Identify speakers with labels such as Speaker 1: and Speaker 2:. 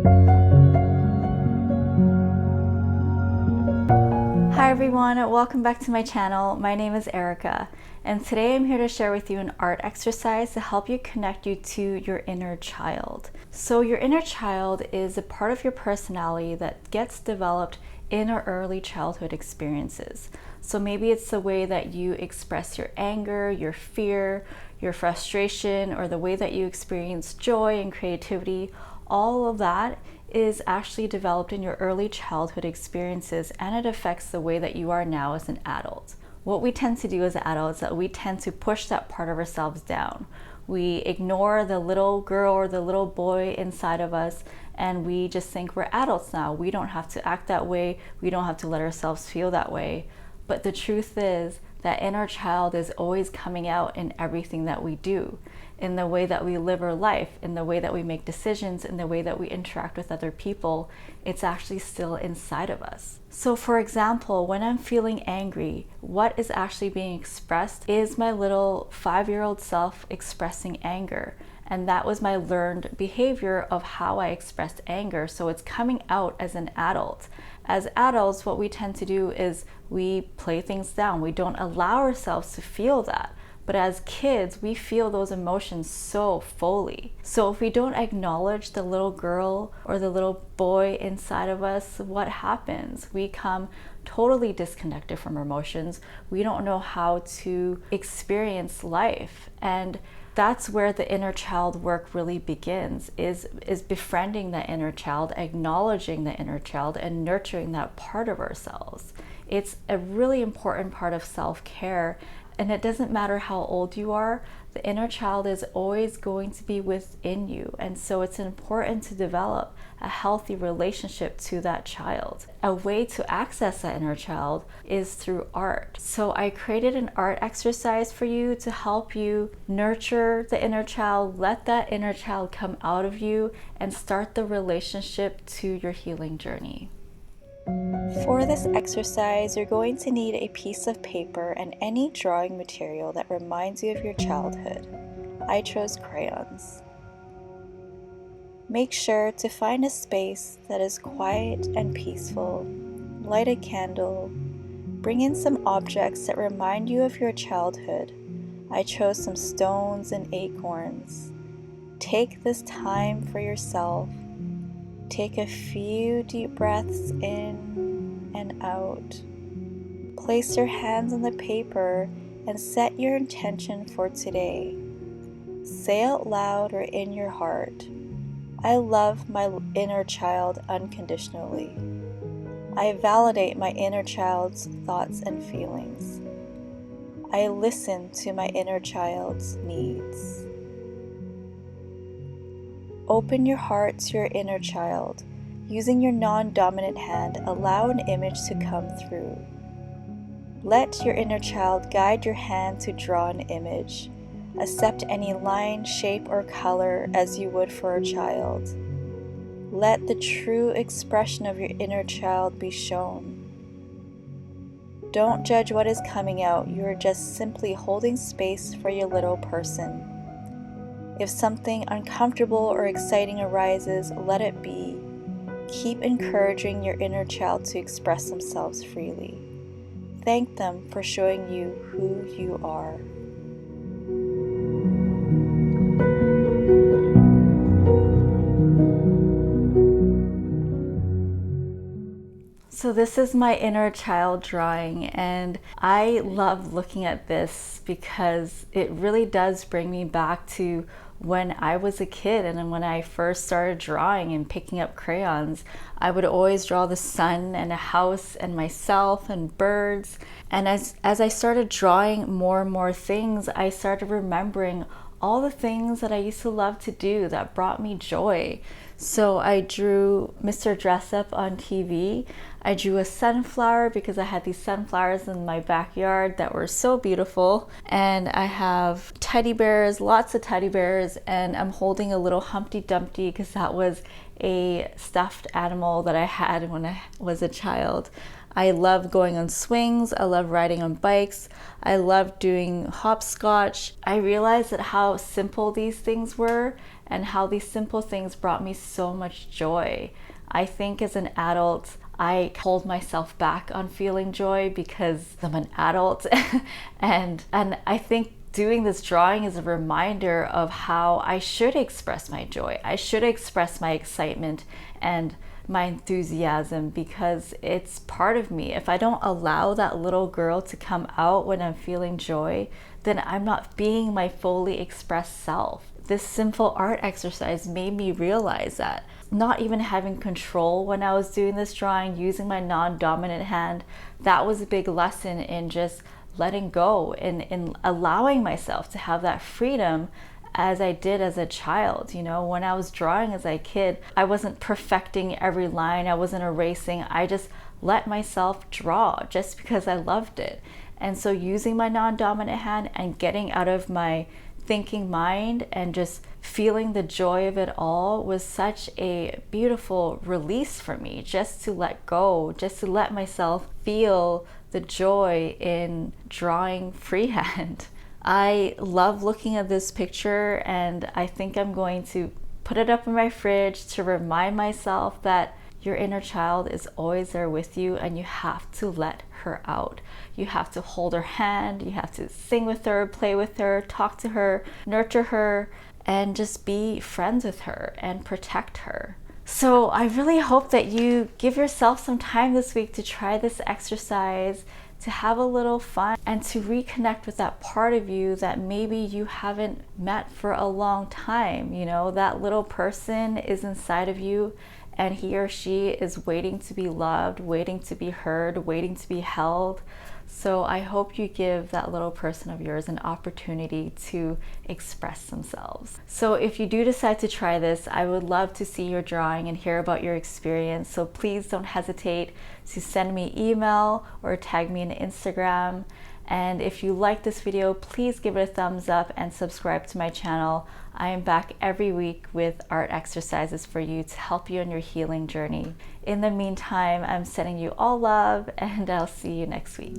Speaker 1: Hi everyone, welcome back to my channel. My name is Erica, and today I'm here to share with you an art exercise to help you connect you to your inner child. So your inner child is a part of your personality that gets developed in our early childhood experiences. So maybe it's the way that you express your anger, your fear, your frustration, or the way that you experience joy and creativity. All of that is actually developed in your early childhood experiences, and it affects the way that you are now as an adult. What we tend to do as adults is that we tend to push that part of ourselves down. We ignore the little girl or the little boy inside of us, and we just think we're adults now. We don't have to act that way. We don't have to let ourselves feel that way. But the truth is that inner child is always coming out in everything that we do, in the way that we live our life, in the way that we make decisions, in the way that we interact with other people. It's actually still inside of us. So for example, when I'm feeling angry, what is actually being expressed is my little 5-year-old self expressing anger. And that was my learned behavior of how I expressed anger. So it's coming out as an adult. As adults, what we tend to do is we play things down. We don't allow ourselves to feel that. But as kids, we feel those emotions so fully. So if we don't acknowledge the little girl or the little boy inside of us, what happens? We come totally disconnected from our emotions. We don't know how to experience life. And that's where the inner child work really begins, is befriending that inner child, acknowledging the inner child, and nurturing that part of ourselves. It's a really important part of self-care. And it doesn't matter how old you are, the inner child is always going to be within you. And so it's important to develop a healthy relationship to that child. A way to access that inner child is through art. So I created an art exercise for you to help you nurture the inner child, let that inner child come out of you, and start the relationship to your healing journey. For this exercise, you're going to need a piece of paper and any drawing material that reminds you of your childhood. I chose crayons. Make sure to find a space that is quiet and peaceful. Light a candle. Bring in some objects that remind you of your childhood. I chose some stones and acorns. Take this time for yourself. Take a few deep breaths in and out. Place your hands on the paper and set your intention for today. Say out loud or in your heart, I love my inner child unconditionally. I validate my inner child's thoughts and feelings. I listen to my inner child's needs. Open your heart to your inner child. Using your non-dominant hand, allow an image to come through. Let your inner child guide your hand to draw an image. Accept any line, shape, or color as you would for a child. Let the true expression of your inner child be shown. Don't judge what is coming out. You are just simply holding space for your little person. If something uncomfortable or exciting arises, let it be. Keep encouraging your inner child to express themselves freely. Thank them for showing you who you are. So this is my inner child drawing, and I love looking at this because it really does bring me back to when I was a kid and when I first started drawing and picking up crayons. I would always draw the sun and a house and myself and birds. And as I started drawing more and more things, I started remembering all the things that I used to love to do that brought me joy. So I drew Mr. Dressup on TV. I drew a sunflower because I had these sunflowers in my backyard that were so beautiful. And I have teddy bears, lots of teddy bears, and I'm holding a little Humpty Dumpty because that was a stuffed animal that I had when I was a child. I love going on swings. I love riding on bikes. I love doing hopscotch. I realized that how simple these things were and how these simple things brought me so much joy. I think as an adult, I hold myself back on feeling joy because I'm an adult and I think doing this drawing is a reminder of how I should express my joy. I should express my excitement and my enthusiasm because it's part of me. If I don't allow that little girl to come out when I'm feeling joy, then I'm not being my fully expressed self. This simple art exercise made me realize that. Not even having control when I was doing this drawing, using my non-dominant hand, that was a big lesson in just letting go and in allowing myself to have that freedom as I did as a child. You know, when I was drawing as a kid, I wasn't perfecting every line, I wasn't erasing, I just let myself draw just because I loved it. And so using my non-dominant hand and getting out of my thinking mind and just feeling the joy of it all was such a beautiful release for me, just to let go, just to let myself feel the joy in drawing freehand. I love looking at this picture, and I think I'm going to put it up in my fridge to remind myself that your inner child is always there with you, and you have to let her out. You have to hold her hand, you have to sing with her, play with her, talk to her, nurture her, and just be friends with her and protect her. So I really hope that you give yourself some time this week to try this exercise, to have a little fun, and to reconnect with that part of you that maybe you haven't met for a long time. You know, that little person is inside of you, and he or she is waiting to be loved, waiting to be heard, waiting to be held. So I hope you give that little person of yours an opportunity to express themselves. So if you do decide to try this, I would love to see your drawing and hear about your experience. So please don't hesitate to send me email or tag me on Instagram. And if you like this video, please give it a thumbs up and subscribe to my channel. I am back every week with art exercises for you to help you on your healing journey. In the meantime, I'm sending you all love, and I'll see you next week.